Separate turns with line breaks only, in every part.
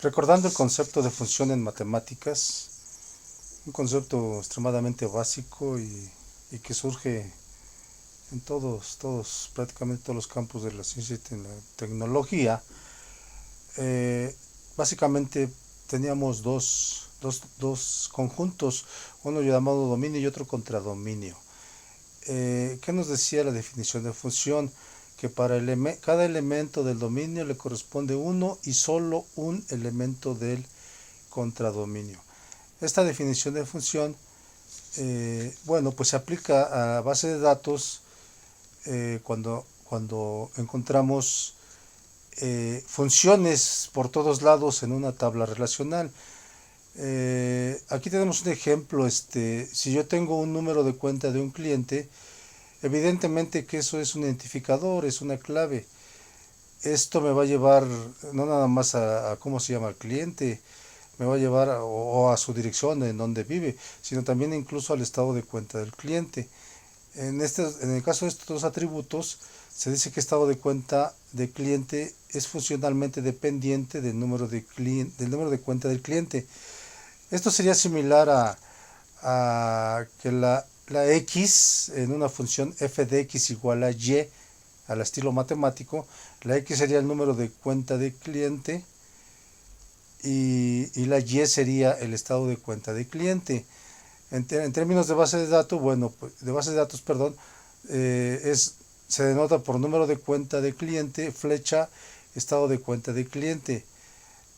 Recordando el concepto de función en matemáticas, un concepto extremadamente básico y que surge en prácticamente todos los campos de la ciencia y la tecnología. eh, Básicamente teníamos dos conjuntos, uno llamado dominio y otro contradominio. ¿Qué nos decía la definición de función? Que para cada elemento del dominio le corresponde uno y solo un elemento del contradominio. Esta definición de función, bueno, pues se aplica a base de datos cuando encontramos funciones por todos lados en una tabla relacional. Aquí tenemos un ejemplo. Si yo tengo un número de cuenta de un cliente, evidentemente que eso es un identificador, es una clave. Esto me va a llevar no nada más a cómo se llama el cliente, me va a llevar o a su dirección en donde vive, sino también incluso al estado de cuenta del cliente. En el caso de estos dos atributos, se dice que estado de cuenta de cliente es funcionalmente dependiente del número del número de cuenta del cliente. Esto sería similar a que la x en una función f de x igual a y, al estilo matemático. La x sería el número de cuenta de cliente y la y sería el estado de cuenta de cliente. En términos de base de datos, bueno, de base de datos, perdón, se denota por número de cuenta de cliente, flecha, estado de cuenta de cliente.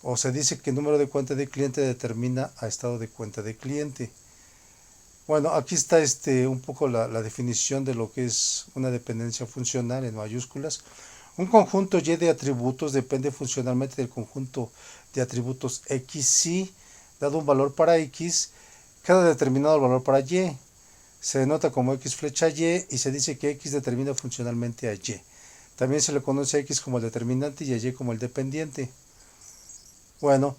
O se dice que el número de cuenta de cliente determina a estado de cuenta de cliente. Bueno, aquí está un poco la definición de lo que es una dependencia funcional en mayúsculas. Un conjunto Y de atributos depende funcionalmente del conjunto de atributos X si, dado un valor para X, queda determinado el valor para Y. Se denota como X flecha Y se dice que X determina funcionalmente a Y. También se le conoce a X como el determinante y a Y como el dependiente. Bueno,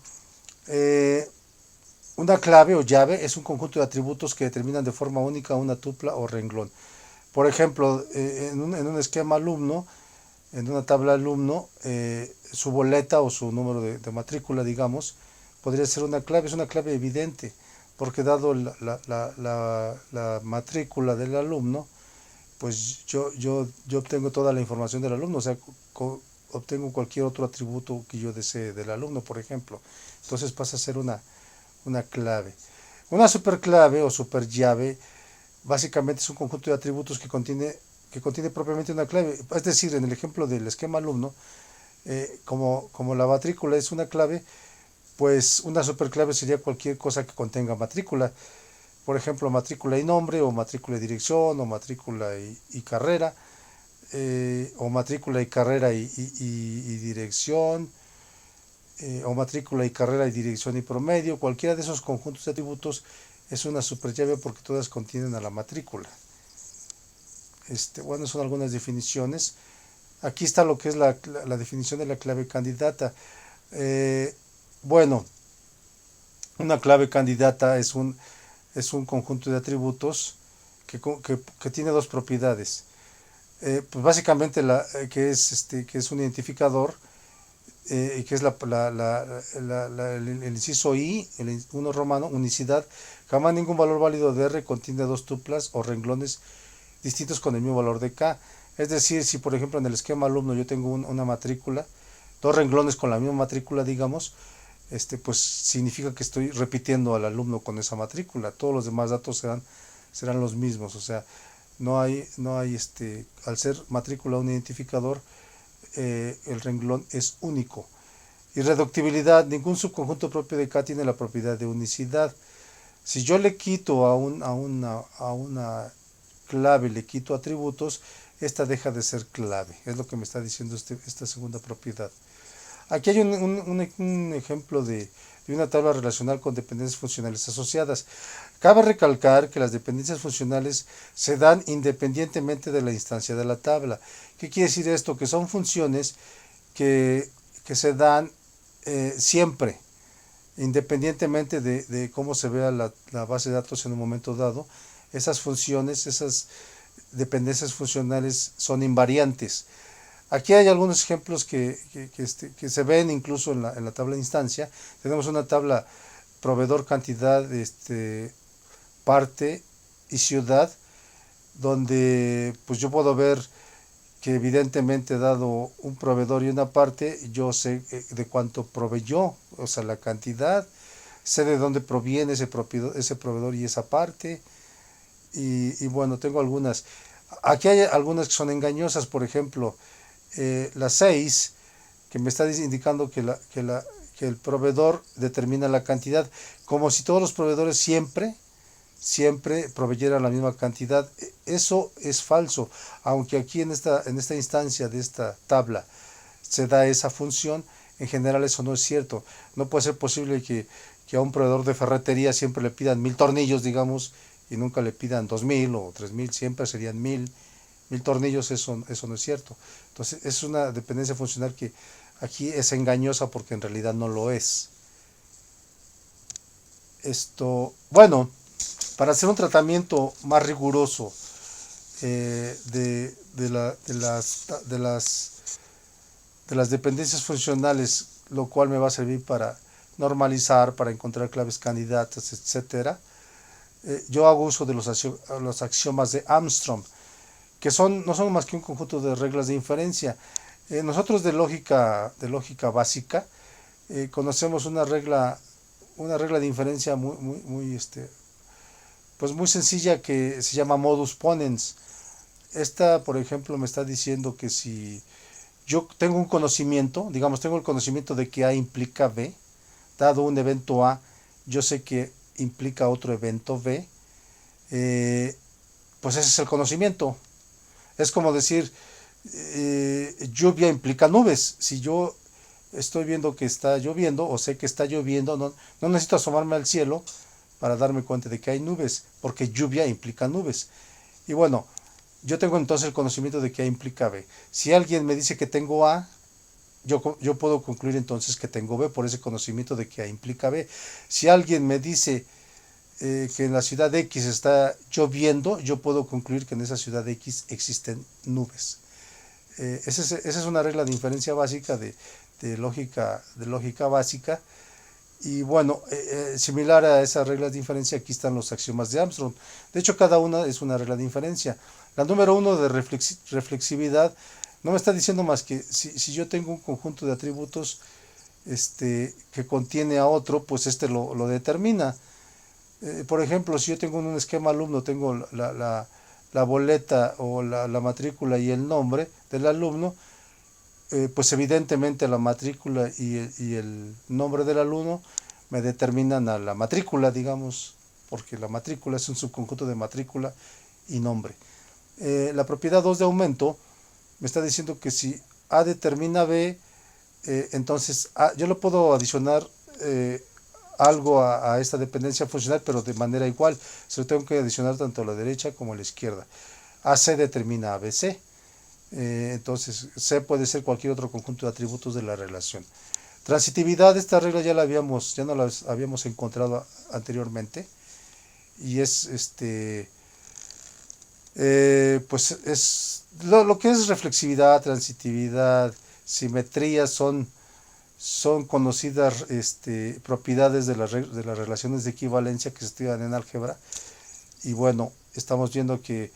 una clave o llave es un conjunto de atributos que determinan de forma única una tupla o renglón. Por ejemplo, en un esquema alumno, en una tabla alumno, su boleta o su número de matrícula, digamos, podría ser una clave. Es una clave evidente, porque dado la matrícula del alumno, pues yo obtengo toda la información del alumno, o sea, obtengo cualquier otro atributo que yo desee del alumno, por ejemplo. Entonces pasa a ser una clave. Una superclave o superllave básicamente es un conjunto de atributos que contiene propiamente una clave. Es decir, en el ejemplo del esquema alumno, como la matrícula es una clave, pues una superclave sería cualquier cosa que contenga matrícula. Por ejemplo, matrícula y nombre, o matrícula y dirección, o matrícula y carrera, o matrícula y carrera y dirección, o matrícula y carrera y dirección y promedio. Cualquiera de esos conjuntos de atributos es una superllave porque todas contienen a la matrícula. Bueno, son algunas definiciones. Aquí está lo que es la definición de la clave candidata. Bueno, una clave candidata es un conjunto de atributos que tiene dos propiedades. Pues básicamente que es un identificador, que es el inciso I, el 1 romano, unicidad. Jamás ningún valor válido de R contiene dos tuplas o renglones distintos con el mismo valor de K. Es decir, si por ejemplo en el esquema alumno yo tengo una matrícula, dos renglones con la misma matrícula, digamos, pues significa que estoy repitiendo al alumno con esa matrícula. Todos los demás datos serán los mismos. O sea, no hay al ser matrícula un identificador, el renglón es único. Irreductibilidad: ningún subconjunto propio de K tiene la propiedad de unicidad. Si yo le quito a una clave, le quito atributos, esta deja de ser clave. Es lo que me está diciendo esta segunda propiedad. Aquí hay un ejemplo de una tabla relacional con dependencias funcionales asociadas. Cabe recalcar que las dependencias funcionales se dan independientemente de la instancia de la tabla. ¿Qué quiere decir esto? Que son funciones que se dan siempre, independientemente de cómo se vea la base de datos en un momento dado. Esas funciones, esas dependencias funcionales son invariantes. Aquí hay algunos ejemplos que se ven incluso en la tabla de instancia. Tenemos una tabla proveedor, cantidad, parte y ciudad, donde pues yo puedo ver que evidentemente dado un proveedor y una parte, yo sé de cuánto proveyó, o sea, la cantidad, sé de dónde proviene ese proveedor y esa parte, y bueno, tengo algunas. Aquí hay algunas que son engañosas, por ejemplo, la 6 que me está indicando que el proveedor determina la cantidad, como si todos los proveedores siempre proveyeran la misma cantidad. Eso es falso, aunque aquí en esta instancia de esta tabla se da esa función, en general eso no es cierto. No puede ser posible que a un proveedor de ferretería siempre le pidan 1000 tornillos, digamos, y nunca le pidan 2000 o 3000, siempre serían 1000 tornillos, eso no es cierto. Entonces es una dependencia funcional que aquí es engañosa porque en realidad no lo es. Bueno, para hacer un tratamiento más riguroso de las dependencias funcionales, lo cual me va a servir para normalizar, para encontrar claves candidatas, etcétera. Yo hago uso de los axiomas de Armstrong, que no son más que un conjunto de reglas de inferencia. Nosotros de lógica básica conocemos una regla de inferencia pues muy sencilla que se llama modus ponens. Esta, por ejemplo, me está diciendo que si yo tengo un conocimiento, digamos, tengo el conocimiento de que A implica B, dado un evento A, yo sé que implica otro evento B, pues ese es el conocimiento. Es como decir, lluvia implica nubes. Si yo estoy viendo que está lloviendo o sé que está lloviendo, no necesito asomarme al cielo para darme cuenta de que hay nubes, porque lluvia implica nubes. Y bueno, yo tengo entonces el conocimiento de que A implica B. Si alguien me dice que tengo A, yo puedo concluir entonces que tengo B por ese conocimiento de que A implica B. Si alguien me dice que en la ciudad X está lloviendo, yo puedo concluir que en esa ciudad X existen nubes. Esa es una regla de inferencia básica de lógica básica. Y bueno, similar a esas reglas de inferencia, aquí están los axiomas de Armstrong. De hecho, cada una es una regla de inferencia. La número 1 de reflexividad no me está diciendo más que si yo tengo un conjunto de atributos que contiene a otro, pues lo determina. Por ejemplo, si yo tengo un esquema alumno, tengo la boleta o la matrícula y el nombre del alumno, pues evidentemente la matrícula y el nombre del alumno me determinan a la matrícula, digamos, porque la matrícula es un subconjunto de matrícula y nombre. La propiedad 2 de aumento me está diciendo que si A determina B, entonces yo lo puedo adicionar algo a esta dependencia funcional, pero de manera igual. Se lo tengo que adicionar tanto a la derecha como a la izquierda. AC determina ABC. Entonces, C puede ser cualquier otro conjunto de atributos de la relación. Transitividad, esta regla ya no la habíamos encontrado anteriormente. Y es pues es lo que es reflexividad, transitividad, simetría son conocidas propiedades de las relaciones de equivalencia que se estudian en álgebra. Y bueno, estamos viendo que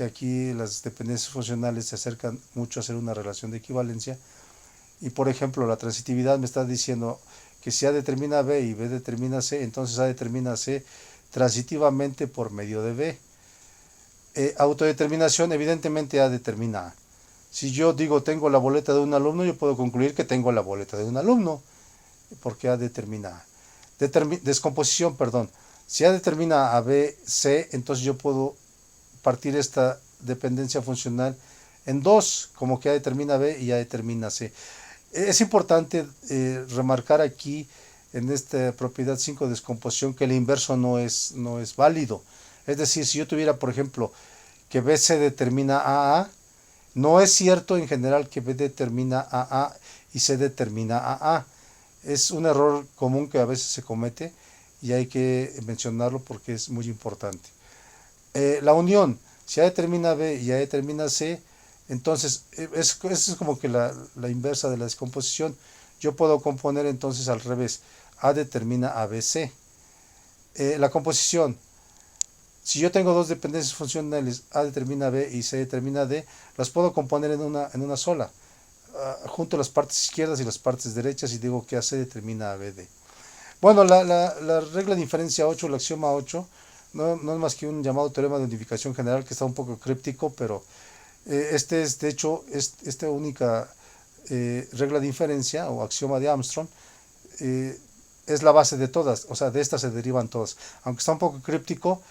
aquí las dependencias funcionales se acercan mucho a hacer una relación de equivalencia. Y por ejemplo, la transitividad me está diciendo que si A determina B y B determina C, entonces A determina C transitivamente por medio de B. Autodeterminación, evidentemente A determina A. Si yo digo tengo la boleta de un alumno, yo puedo concluir que tengo la boleta de un alumno, porque A determina A. Descomposición, perdón. Si A determina a B, C, entonces yo puedo partir esta dependencia funcional en dos, como que A determina B y A determina C. Es importante remarcar aquí en esta propiedad 5 de descomposición que el inverso no es válido. Es decir, si yo tuviera, por ejemplo, que BC determina AA, no es cierto en general que B determina AA y C determina AA. Es un error común que a veces se comete y hay que mencionarlo porque es muy importante. La unión, si A determina B y A determina C, Entonces, es como que la inversa de la descomposición. Yo puedo componer entonces al revés. A determina ABC. La composición. Si yo tengo dos dependencias funcionales, A determina B y C determina D, las puedo componer en una sola. Junto las partes izquierdas y las partes derechas y digo que AC determina a BD. Bueno, la regla de inferencia 8, el axioma 8, no es más que un llamado teorema de unificación general que está un poco críptico, pero este es, de hecho, esta única regla de inferencia o axioma de Armstrong eh, es la base de todas, o sea, de estas se derivan todas. Aunque está un poco críptico,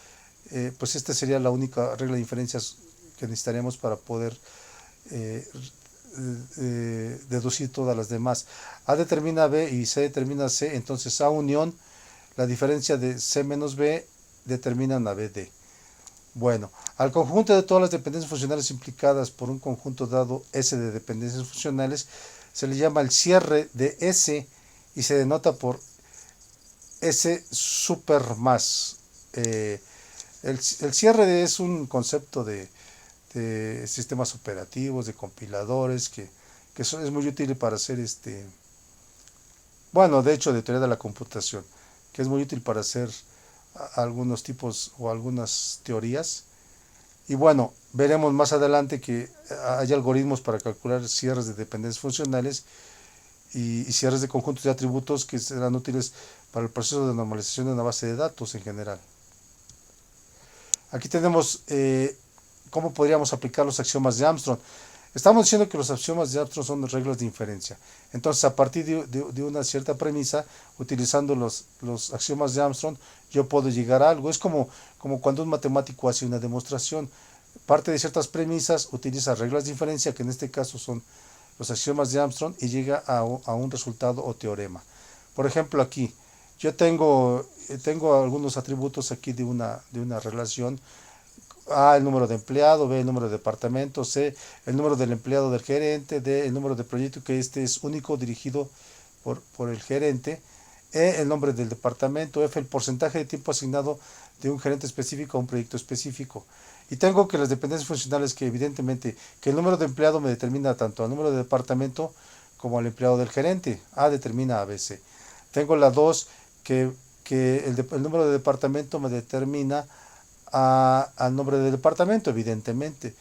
pues esta sería la única regla de inferencias que necesitaríamos para poder eh, deducir todas las demás. A determina B y C determina C, entonces A unión, la diferencia de C menos B determinan a BD. Bueno, al conjunto de todas las dependencias funcionales implicadas por un conjunto dado S de dependencias funcionales se le llama el cierre de S y se denota por S super más. El cierre es un concepto de sistemas operativos, de compiladores, que es muy útil para hacer bueno, de hecho, de teoría de la computación, que es muy útil para hacer algunos tipos o algunas teorías. Y bueno, veremos más adelante que hay algoritmos para calcular cierres de dependencias funcionales y cierres de conjuntos de atributos que serán útiles para el proceso de normalización de una base de datos en general. Aquí tenemos cómo podríamos aplicar los axiomas de Armstrong. Estamos diciendo que los axiomas de Armstrong son reglas de inferencia. Entonces, a partir de una cierta premisa, utilizando los axiomas de Armstrong, yo puedo llegar a algo. Es como cuando un matemático hace una demostración. Parte de ciertas premisas, utiliza reglas de inferencia, que en este caso son los axiomas de Armstrong, y llega a un resultado o teorema. Por ejemplo, aquí, yo tengo algunos atributos aquí de una relación. A, el número de empleado; B, el número de departamento; C, el número del empleado del gerente; D, el número de proyecto, que este es único, dirigido por el gerente; E, el nombre del departamento; F, el porcentaje de tiempo asignado de un gerente específico a un proyecto específico. Y tengo que las dependencias funcionales, que evidentemente que el número de empleado me determina tanto al número de departamento como al empleado del gerente. A determina a B, C. Tengo la 2, que el número de departamento me determina al nombre del departamento, evidentemente.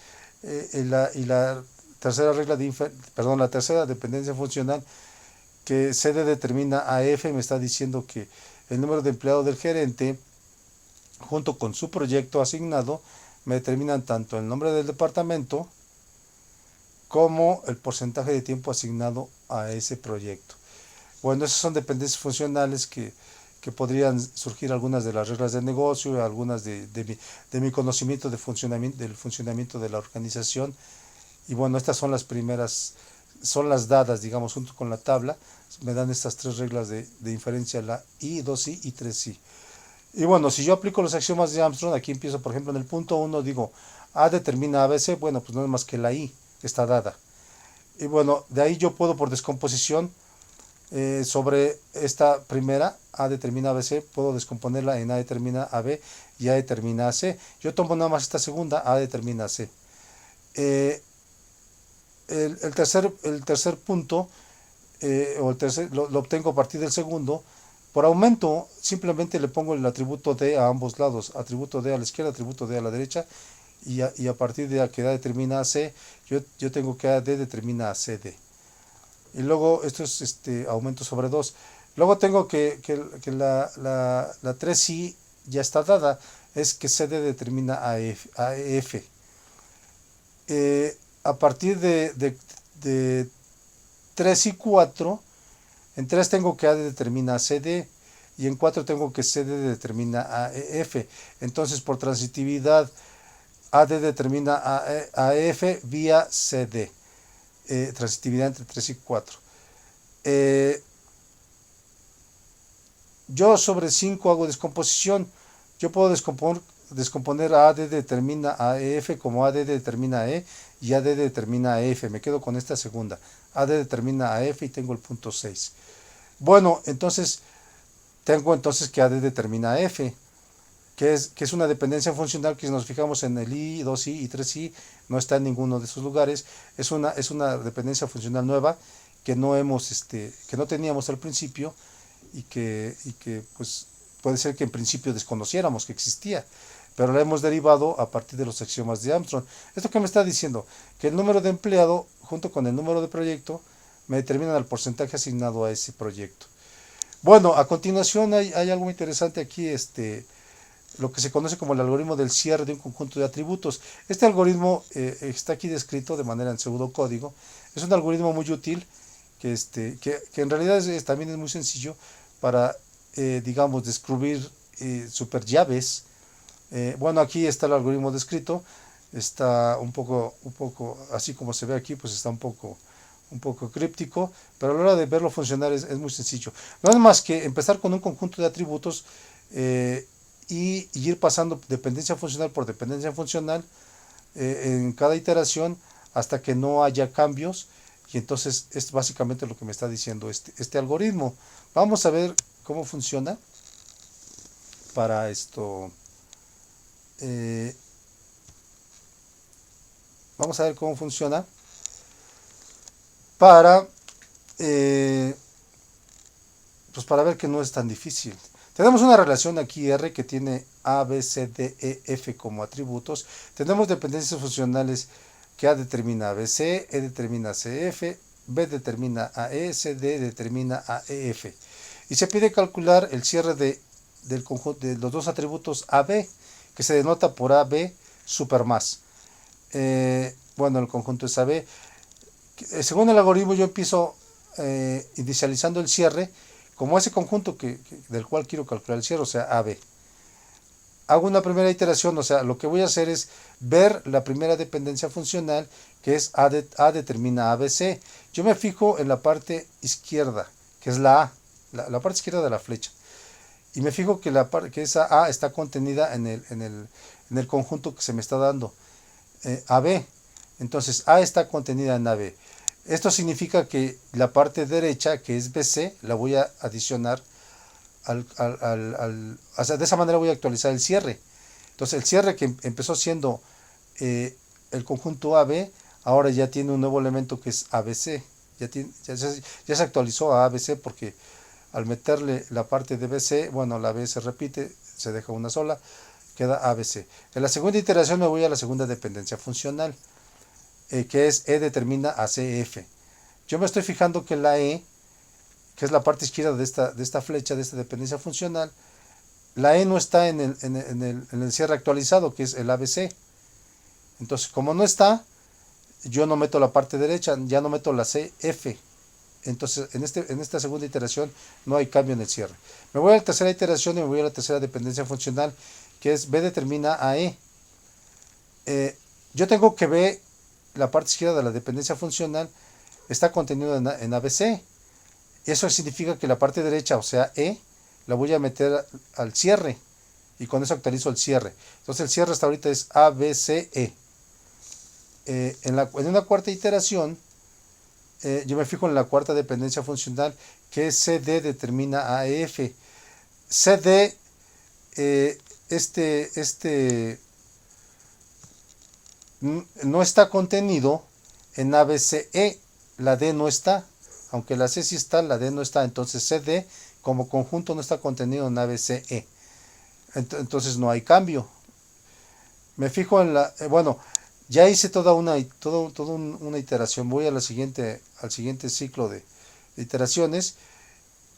Y la tercera regla la tercera dependencia funcional, que CD determina a F, me está diciendo que el número de empleado del gerente junto con su proyecto asignado me determinan tanto el nombre del departamento como el porcentaje de tiempo asignado a ese proyecto. Bueno, esas son dependencias funcionales que podrían surgir algunas de las reglas del negocio, algunas de mi conocimiento del funcionamiento de la organización. Y bueno, estas son las primeras, son las dadas, digamos, junto con la tabla. Me dan estas tres reglas de inferencia, la I, 2I y 3I. Y bueno, si yo aplico los axiomas de Armstrong, aquí empiezo, por ejemplo, en el punto 1, digo, A determina ABC, bueno, pues no es más que la I, está dada. Y bueno, de ahí yo puedo, por descomposición, sobre esta primera, A determina ABC, puedo descomponerla en A determina AB y A determina AC. Yo tomo nada más esta segunda, A determina C. El tercer punto, lo obtengo a partir del segundo. Por aumento, simplemente le pongo el atributo D a ambos lados, atributo D a la izquierda, atributo D a la derecha, y a partir de que A determina AC, yo tengo que AD determina CD. Y luego esto es aumento sobre 2. Luego tengo que la 3i ya está dada, es que CD determina a F. A partir de 3 y 4, en 3 tengo que AD determina a CD, y en 4 tengo que CD determina a F. Entonces, por transitividad, AD determina a F vía CD. Transitividad entre 3 y 4. Yo sobre 5 hago descomposición. Yo puedo descomponer a AD determina a F como AD determina a E y AD determina a F. Me quedo con esta segunda. AD determina a F y tengo el punto 6. Bueno, entonces tengo que AD determina a F. que es una dependencia funcional que si nos fijamos en el i, 2i y 3i, no está en ninguno de esos lugares. Es una dependencia funcional nueva que no que no teníamos al principio y que pues puede ser que en principio desconociéramos que existía, pero la hemos derivado a partir de los axiomas de Armstrong. ¿Esto qué me está diciendo? Que el número de empleado junto con el número de proyecto me determinan el porcentaje asignado a ese proyecto. Bueno, a continuación hay algo muy interesante aquí, lo que se conoce como el algoritmo del cierre de un conjunto de atributos. Este algoritmo está aquí descrito de manera en pseudocódigo. Es un algoritmo muy útil que en realidad también es muy sencillo para, digamos, descubrir super llaves. Bueno, aquí está el algoritmo descrito. Está un poco, así como se ve aquí, pues está un poco críptico, pero a la hora de verlo funcionar es muy sencillo. No es más que empezar con un conjunto de atributos y ir pasando dependencia funcional por dependencia funcional en cada iteración hasta que no haya cambios, y entonces es básicamente lo que me está diciendo este algoritmo. Vamos a ver cómo funciona para esto. Eh, Vamos a ver cómo funciona para pues para ver que no es tan difícil. Tenemos una relación aquí R que tiene A, B, C, D, E, F como atributos. Tenemos dependencias funcionales que A determina a BC, E determina a CF, B determina a E, CD determina a EF. Y se pide calcular el cierre del conjunto de los dos atributos AB, que se denota por AB supermás. Bueno, el conjunto es AB. Según el algoritmo yo empiezo inicializando el cierre como ese conjunto del cual quiero calcular el cierre, o sea, AB. Hago una primera iteración, o sea, lo que voy a hacer es ver la primera dependencia funcional, que es A determina ABC. Yo me fijo en la parte izquierda, que es la A, la parte izquierda de la flecha. Y me fijo que esa A está contenida en el conjunto que se me está dando, AB. Entonces, A está contenida en AB. Esto significa que la parte derecha, que es BC, la voy a adicionar o sea, de esa manera voy a actualizar el cierre. Entonces, el cierre que empezó siendo el conjunto AB, ahora ya tiene un nuevo elemento que es ABC. Ya se actualizó a ABC porque al meterle la parte de BC, bueno, la B se repite, se deja una sola, queda ABC. En la segunda iteración me voy a la segunda dependencia funcional, que es E determina a CF. Yo me estoy fijando que la E, que es la parte izquierda de esta flecha, de esta dependencia funcional, la E no está en el cierre actualizado, que es el ABC. Entonces, como no está, yo no meto la parte derecha, ya no meto la CF. Entonces, en esta segunda iteración no hay cambio en el cierre. Me voy a la tercera iteración y me voy a la tercera dependencia funcional, que es B determina a E. Yo tengo que B, la parte izquierda de la dependencia funcional, está contenido en ABC. Eso significa que la parte derecha, o sea, E, la voy a meter al cierre. Y con eso actualizo el cierre. Entonces el cierre hasta ahorita es ABCE. En una cuarta iteración, yo me fijo en la cuarta dependencia funcional, que es CD determina a EF. CD, no está contenido en ABCE. La D no está. Aunque la C sí está, la D no está. Entonces CD como conjunto no está contenido en ABCE. Entonces no hay cambio. Me fijo en bueno, ya hice toda una iteración. Voy al siguiente ciclo de iteraciones.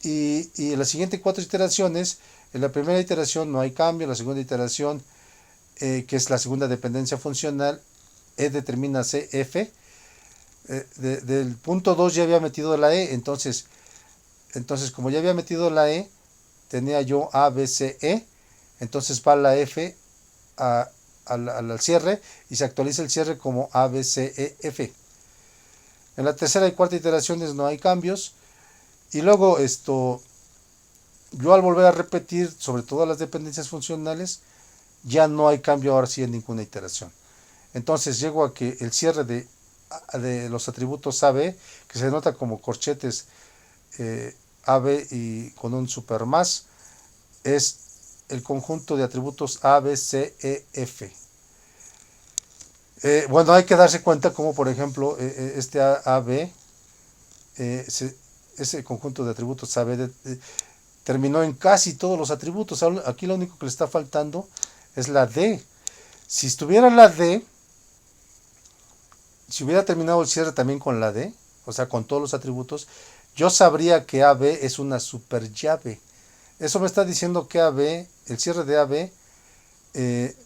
Y en las siguientes 4 iteraciones, en la primera iteración no hay cambio. En la segunda iteración, que es la segunda dependencia funcional, E determina CF. Del punto 2 ya había metido la E, entonces como ya había metido la E, tenía yo A, B, C, E, entonces va la F al cierre y se actualiza el cierre como A, B, C, E, F. En la tercera y cuarta iteraciones no hay cambios, y luego yo al volver a repetir sobre todas las dependencias funcionales, ya no hay cambio ahora sí en ninguna iteración. Entonces llego a que el cierre de los atributos AB, que se denota como corchetes AB y con un super más, es el conjunto de atributos A, B, C, E, F. Bueno, hay que darse cuenta como, por ejemplo, este A, B, ese conjunto de atributos A, B, terminó en casi todos los atributos. Aquí lo único que le está faltando es la D. Si estuviera la D, si hubiera terminado el cierre también con la D, o sea, con todos los atributos, yo sabría que AB es una super llave. Eso me está diciendo que AB, el cierre de AB,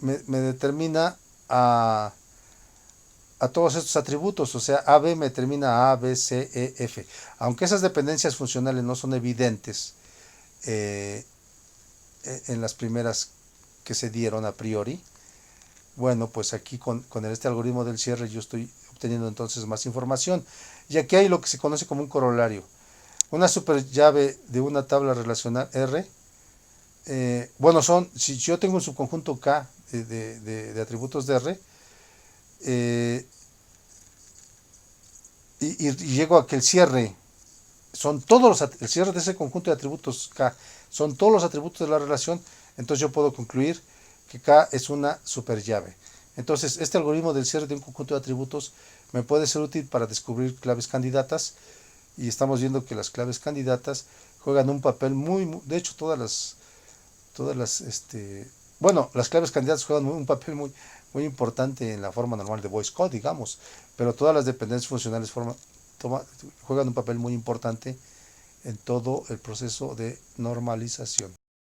me determina a todos estos atributos, o sea, AB me determina A, B, C, E, F. Aunque esas dependencias funcionales no son evidentes en las primeras que se dieron a priori, bueno, pues aquí con este algoritmo del cierre yo estoy obteniendo entonces más información. Y aquí hay lo que se conoce como un corolario. Una super llave de una tabla relacional R, bueno, si yo tengo un subconjunto K de atributos de R, y llego a que el cierre son todos el cierre de ese conjunto de atributos K son todos los atributos de la relación, entonces yo puedo concluir que K es una super llave. Entonces, este algoritmo del cierre de un conjunto de atributos me puede ser útil para descubrir claves candidatas, y estamos viendo que las claves candidatas juegan un papel de hecho bueno, las claves candidatas juegan un papel muy importante en la forma normal de voice code, digamos, pero todas las dependencias funcionales juegan un papel muy importante en todo el proceso de normalización.